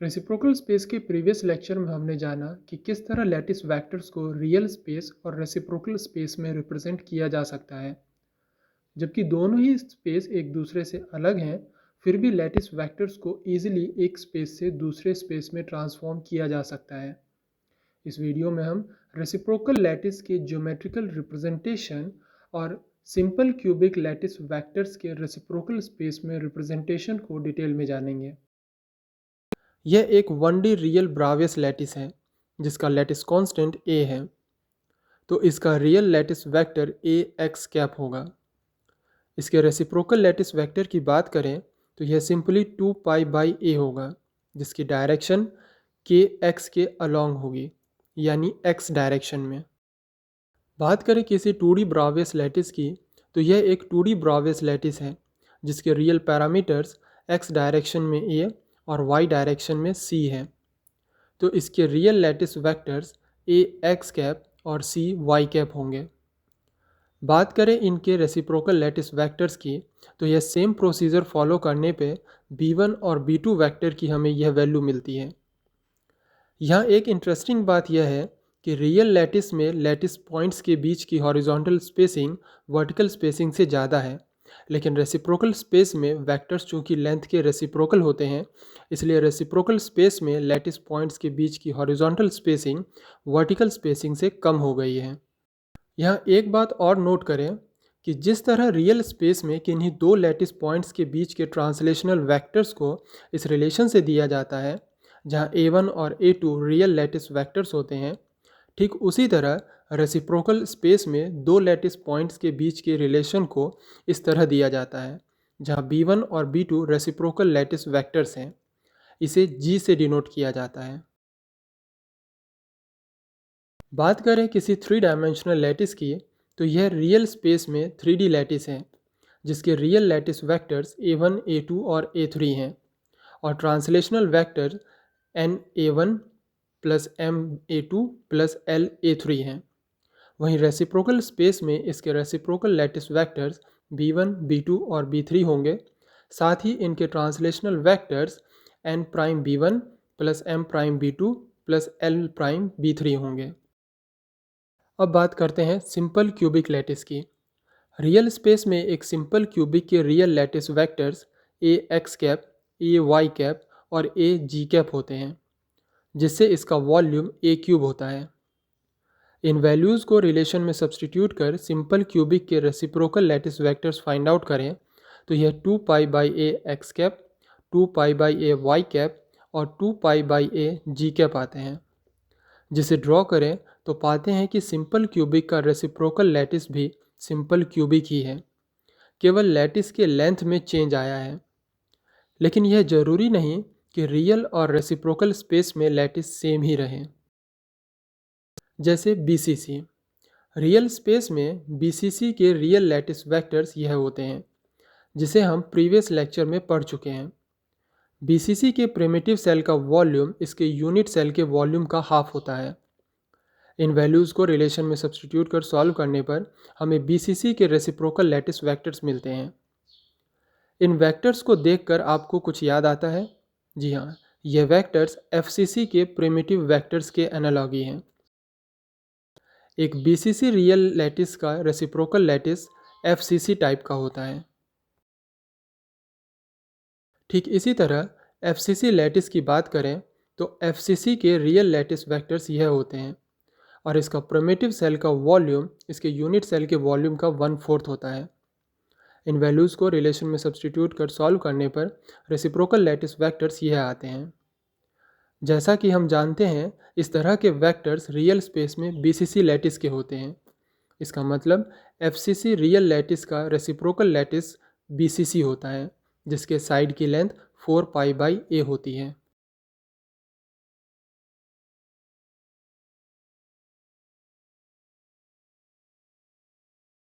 Reciprocal space के previous lecture में हमने जाना कि किस तरह लैटिस वेक्टर्स को रियल स्पेस और रेसिप्रोकल स्पेस में रिप्रेजेंट किया जा सकता है। जबकि दोनों ही स्पेस एक दूसरे से अलग हैं, फिर भी लैटिस वेक्टर्स को ईजिली एक स्पेस से दूसरे स्पेस में ट्रांसफॉर्म किया जा सकता है। इस वीडियो में हम रेसिप्रोकल लैटिस के ज्योमेट्रिकल रिप्रेजेंटेशन और सिंपल क्यूबिक लैटिस वेक्टर्स के रेसिप्रोकल स्पेस में रिप्रेजेंटेशन को डिटेल में जानेंगे। यह एक 1D रियल ब्रावियस लैटिस है जिसका लैटिस कांस्टेंट a है, तो इसका real lattice vector a x cap होगा। इसके रेसिप्रोकल लैटिस वेक्टर की बात करें तो यह सिंपली 2 पाई बाई a होगा, जिसकी डायरेक्शन k x के अलॉन्ग होगी, यानी x डायरेक्शन में। बात करें किसी 2D ब्रावियस लैटिस की, तो यह एक 2D ब्रावियस लैटिस है जिसके रियल पैरामीटर्स x डायरेक्शन में a और y डायरेक्शन में c है। तो इसके real lattice vectors a x cap और c y कैप होंगे। बात करें इनके रेसिप्रोकल लैटिस वेक्टर्स की, तो यह सेम प्रोसीजर फॉलो करने पे b1 और b2 वेक्टर की हमें यह वैल्यू मिलती है। यहाँ एक इंटरेस्टिंग बात यह है कि रियल लैटिस में लैटिस पॉइंट्स के बीच की हॉरिजॉन्टल स्पेसिंग वर्टिकल स्पेसिंग से ज़्यादा है, लेकिन रेसिप्रोकल स्पेस में वेक्टर्स चूँकि लेंथ के रेसिप्रोकल होते हैं, इसलिए रेसिप्रोकल स्पेस में लैटिस पॉइंट्स के बीच की हॉरिजॉन्टल स्पेसिंग वर्टिकल स्पेसिंग से कम हो गई है। यहाँ एक बात और नोट करें कि जिस तरह रियल स्पेस में किन्हीं दो लैटिस पॉइंट्स के बीच के ट्रांसलेशनल वेक्टर्स को इस रिलेशन से दिया जाता है जहाँ a1 और a2 रियल लैटिस वेक्टर्स होते हैं, ठीक उसी तरह रेसिप्रोकल स्पेस में दो लैटिस पॉइंट्स के बीच के रिलेशन को इस तरह दिया जाता है जहाँ b1 और b2 रेसिप्रोकल लैटिस वेक्टर्स हैं। इसे g से डिनोट किया जाता है। बात करें किसी 3 डायमेंशनल लैटिस की, तो यह रियल स्पेस में 3D लैटिस है जिसके real lattice vectors a1, a2 और a3 हैं और translational vector na1 plus ma2 plus la3 हैं। वहीं रेसिप्रोकल स्पेस में इसके reciprocal lattice vectors b1, b2 और b3 होंगे। साथ ही इनके translational vectors n prime b1 plus m prime b2 plus l prime b3 होंगे। अब बात करते हैं सिंपल क्यूबिक लैटिस की। रियल स्पेस में एक सिंपल क्यूबिक के real lattice vectors a x cap, a y cap और a g कैप होते हैं, जिससे इसका वॉल्यूम a क्यूब होता है। इन वैल्यूज़ को रिलेशन में सब्सटीट्यूट कर सिंपल क्यूबिक के reciprocal lattice vectors find out करें तो यह 2 pi by a x cap, 2 pi by a y cap और 2 pi by a g cap आते हैं। जिसे ड्रॉ करें तो पाते हैं कि सिंपल क्यूबिक का रेसिप्रोकल लैटिस भी सिंपल क्यूबिक ही है, केवल लैटिस के लेंथ में चेंज आया है। लेकिन यह ज़रूरी नहीं कि रियल और रेसिप्रोकल स्पेस में लैटिस सेम ही रहें। जैसे BCC, रियल स्पेस में BCC के रियल लैटिस वेक्टर्स यह होते हैं, जिसे हम प्रीवियस लेक्चर में पढ़ चुके हैं। BCC के प्रिमिटिव सेल का वॉल्यूम इसके यूनिट सेल के वॉल्यूम का हाफ होता है। इन वैल्यूज़ को रिलेशन में सब्सटीट्यूट कर सॉल्व करने पर हमें BCC के रेसिप्रोकल लैटिस वेक्टर्स मिलते हैं। इन वेक्टर्स को देखकर आपको कुछ याद आता है? जी हाँ, यह वेक्टर्स FCC के प्रिमिटिव वेक्टर्स के एनालॉगी हैं। एक BCC रियल लैटिस का रेसिप्रोकल लैटिस FCC टाइप का होता है। ठीक इसी तरह FCC लैटिस की बात करें तो FCC के रियल लैटिस वेक्टर्स यह होते हैं और इसका प्रिमिटिव सेल का वॉल्यूम इसके यूनिट सेल के वॉल्यूम का 1/4 होता है। इन वैल्यूज़ को रिलेशन में सब्सटीट्यूट कर सॉल्व करने पर रेसिप्रोकल लैटिस वेक्टर्स यह आते हैं। जैसा कि हम जानते हैं, इस तरह के वेक्टर्स रियल स्पेस में BCC लैटिस के होते हैं। इसका मतलब FCC रियल लैटिस का रेसिप्रोकल लैटिस BCC होता है, जिसके साइड की लेंथ 4 पाई बाई a होती है।